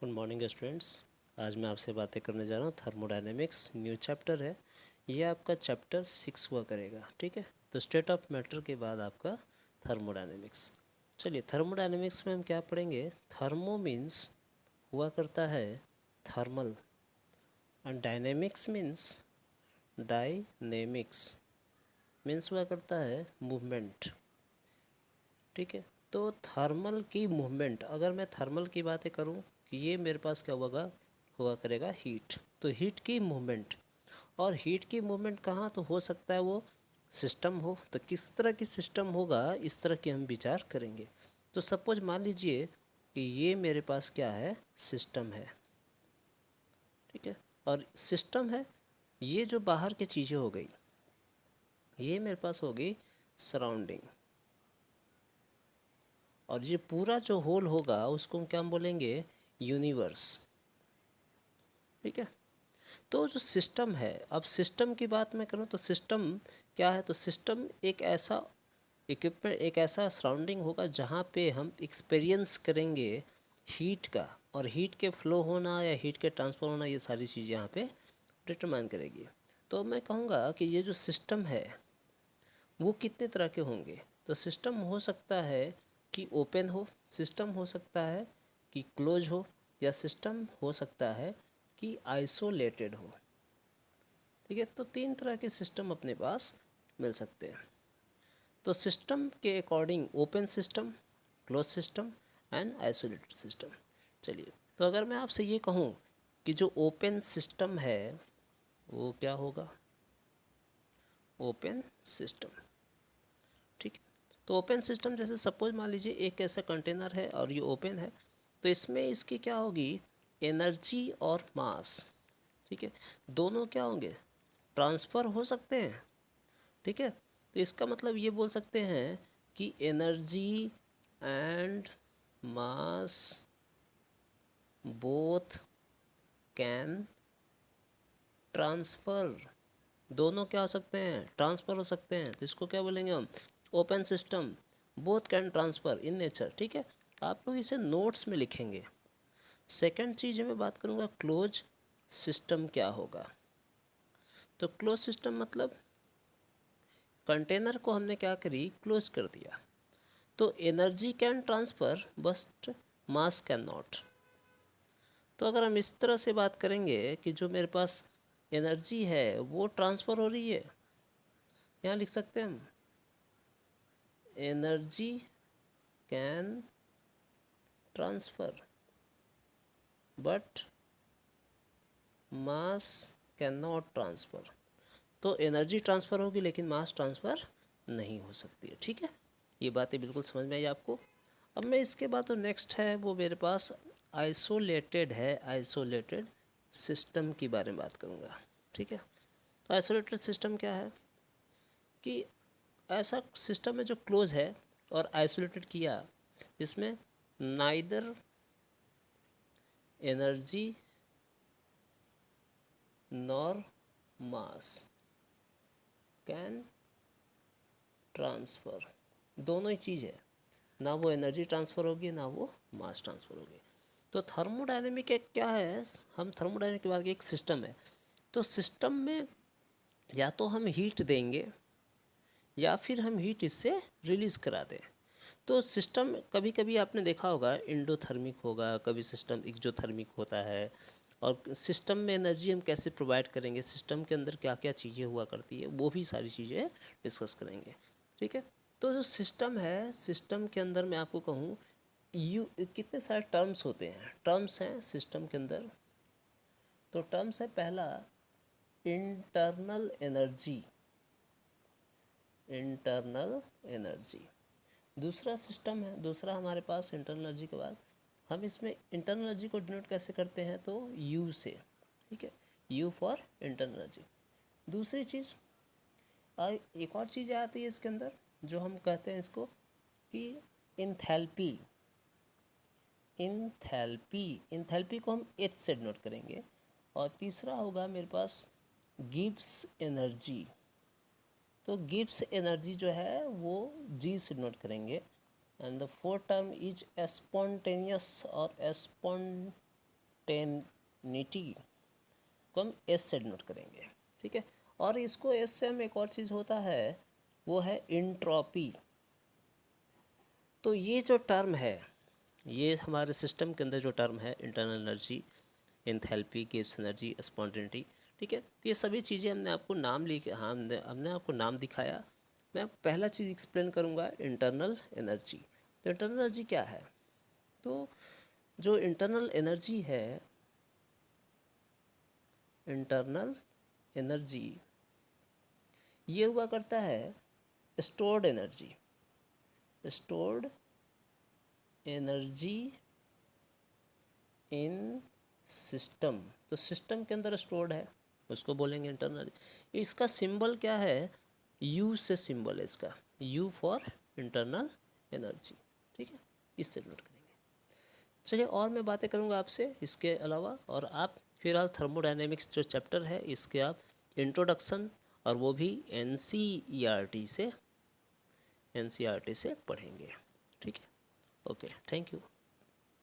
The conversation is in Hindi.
Good morning students. आज मैं आपसे बातें करने जा रहा हूँ थर्मोडायनेमिक्स। न्यू चैप्टर है, ये आपका चैप्टर 6 हुआ करेगा। ठीक है, तो स्टेट ऑफ मैटर के बाद आपका थर्मोडायनेमिक्स। चलिए, थर्मोडायनेमिक्स में हम क्या पढ़ेंगे। थर्मो मीन्स हुआ करता है thermal, and dynamics means dynamics means हुआ करता है मूवमेंट। ठीक है, तो थर्मल की मूवमेंट, अगर मैं थर्मल की बातें करूं कि ये मेरे पास क्या होगा, हुआ करेगा हीट। तो हीट की मूवमेंट, और हीट की मूवमेंट कहाँ, तो हो सकता है वो सिस्टम हो। तो किस तरह की सिस्टम होगा, इस तरह की हम विचार करेंगे। तो सपोज मान लीजिए कि ये मेरे पास क्या है, सिस्टम है। ठीक है, और सिस्टम है, ये जो बाहर की चीज़ें हो गई, ये मेरे पास हो गई सराउंडिंग, और ये पूरा जो होल होगा उसको हम क्या बोलेंगे, यूनिवर्स। ठीक है, तो जो सिस्टम है, अब सिस्टम की बात मैं करूँ तो सिस्टम क्या है, तो सिस्टम एक ऐसा इक्विपमेंट, एक ऐसा सराउंडिंग होगा जहाँ पे हम एक्सपीरियंस करेंगे हीट का, और हीट के फ्लो होना या हीट के ट्रांसफर होना, ये सारी चीज़ें यहाँ पे डिटरमाइन करेगी। तो मैं कहूँगा कि ये जो सिस्टम है वो कितने तरह के होंगे। तो सिस्टम हो सकता है कि ओपन हो, सिस्टम हो सकता है कि क्लोज हो, या सिस्टम हो सकता है कि आइसोलेटेड हो। ठीक है, तो तीन तरह के सिस्टम अपने पास मिल सकते हैं। तो सिस्टम के according open system, close system and isolated system. चलिए, तो अगर मैं आपसे ये कहूँ कि जो ओपन सिस्टम है वो क्या होगा, ओपन सिस्टम। ठीक है, तो ओपन सिस्टम जैसे सपोज मान लीजिए एक ऐसा कंटेनर है और ये ओपन है, तो इसमें इसकी क्या होगी, एनर्जी और मास। ठीक है, दोनों क्या होंगे, ट्रांसफ़र हो सकते हैं। ठीक है, तो इसका मतलब ये बोल सकते हैं कि energy and mass both can transfer, दोनों क्या हो सकते हैं, ट्रांसफ़र हो सकते हैं। तो इसको क्या बोलेंगे हम, open system both can transfer in nature. ठीक है, आप लोग इसे नोट्स में लिखेंगे। सेकंड चीज़ मैं बात करूँगा, क्लोज सिस्टम क्या होगा। तो क्लोज सिस्टम मतलब कंटेनर को हमने क्या करी, क्लोज कर दिया। तो energy can transfer but mass can not. तो अगर हम इस तरह से बात करेंगे कि जो मेरे पास एनर्जी है वो ट्रांसफ़र हो रही है, यहाँ लिख सकते हैं हम, energy can transfer but mass can not transfer. तो एनर्जी ट्रांसफ़र होगी लेकिन मास ट्रांसफ़र नहीं हो सकती है। ठीक है, ये बातें बिल्कुल समझ में आई आपको। अब मैं इसके बाद तो नेक्स्ट है वो मेरे पास आइसोलेटेड है, आइसोलेटेड सिस्टम के बारे में बात करूँगा। ठीक है, तो आइसोलेटेड सिस्टम क्या है कि ऐसा सिस्टम है जो क्लोज है और आइसोलेटेड किया, जिसमें neither energy nor mass can transfer, दोनों ही चीज़ है, ना वो एनर्जी ट्रांसफ़र होगी ना वो मास ट्रांसफ़र होगी। तो थर्मोडायनेमिक एक क्या है, हम थर्मोडायनेमिक के बाद एक सिस्टम है। तो सिस्टम में या तो हम हीट देंगे या फिर हम हीट इससे रिलीज़ करा दें। तो सिस्टम कभी कभी आपने देखा होगा इंडोथर्मिक होगा, कभी सिस्टम एक्जोथर्मिक होता है। और सिस्टम में एनर्जी हम कैसे प्रोवाइड करेंगे, सिस्टम के अंदर क्या क्या चीज़ें हुआ करती है, वो भी सारी चीज़ें डिस्कस करेंगे। ठीक है, तो जो सिस्टम है, सिस्टम के अंदर मैं आपको कहूँ यू कितने सारे टर्म्स होते हैं, टर्म्स हैं सिस्टम के अंदर। तो टर्म्स है पहला इंटरनल एनर्जी, इंटरनल एनर्जी। दूसरा सिस्टम है, दूसरा हमारे पास इंटरनल एनर्जी के बाद हम इसमें इंटरनल एनर्जी को डिनोट कैसे करते हैं, तो यू से। ठीक है, यू फॉर इंटरनल एनर्जी। दूसरी चीज़, एक और चीज़ आती है इसके अंदर जो हम कहते हैं इसको कि इंथैल्पी, इंथैल्पी, इंथैल्पी को हम एच से डिनोट करेंगे। और तीसरा होगा मेरे पास गिब्स एनर्जी। तो गिब्स एनर्जी जो है वो जी से डिनोट करेंगे। And the fourth term is spontaneous और स्पॉन्टेनिटी को हम एस से डिनोट करेंगे, ठीक है। और इसको एस से हम एक और चीज़ होता है, वो है इंट्रॉपी। तो ये जो टर्म है, ये हमारे सिस्टम के अंदर जो टर्म है, internal energy, enthalpy, Gibbs energy, spontaneity, ठीक है। तो ये सभी चीज़ें हमने आपको नाम लिखे, हाँ हमने आपको नाम दिखाया। मैं पहला चीज़ एक्सप्लेन करूँगा, इंटरनल एनर्जी। तो इंटरनल एनर्जी क्या है? तो जो इंटरनल एनर्जी है, इंटरनल एनर्जी ये हुआ करता है stored energy, stored energy in system. तो सिस्टम के अंदर स्टोर्ड है, उसको बोलेंगे इंटरनल। इसका सिंबल क्या है? यू से सिंबल है इसका, यू फॉर इंटरनल एनर्जी, ठीक है। इससे नोट करेंगे। चलिए और मैं बातें करूँगा आपसे इसके अलावा। और आप फिलहाल थर्मोडायनेमिक्स जो चैप्टर है इसके आप इंट्रोडक्शन, और वो भी एनसीईआरटी से पढ़ेंगे, ठीक है। Okay, thank you.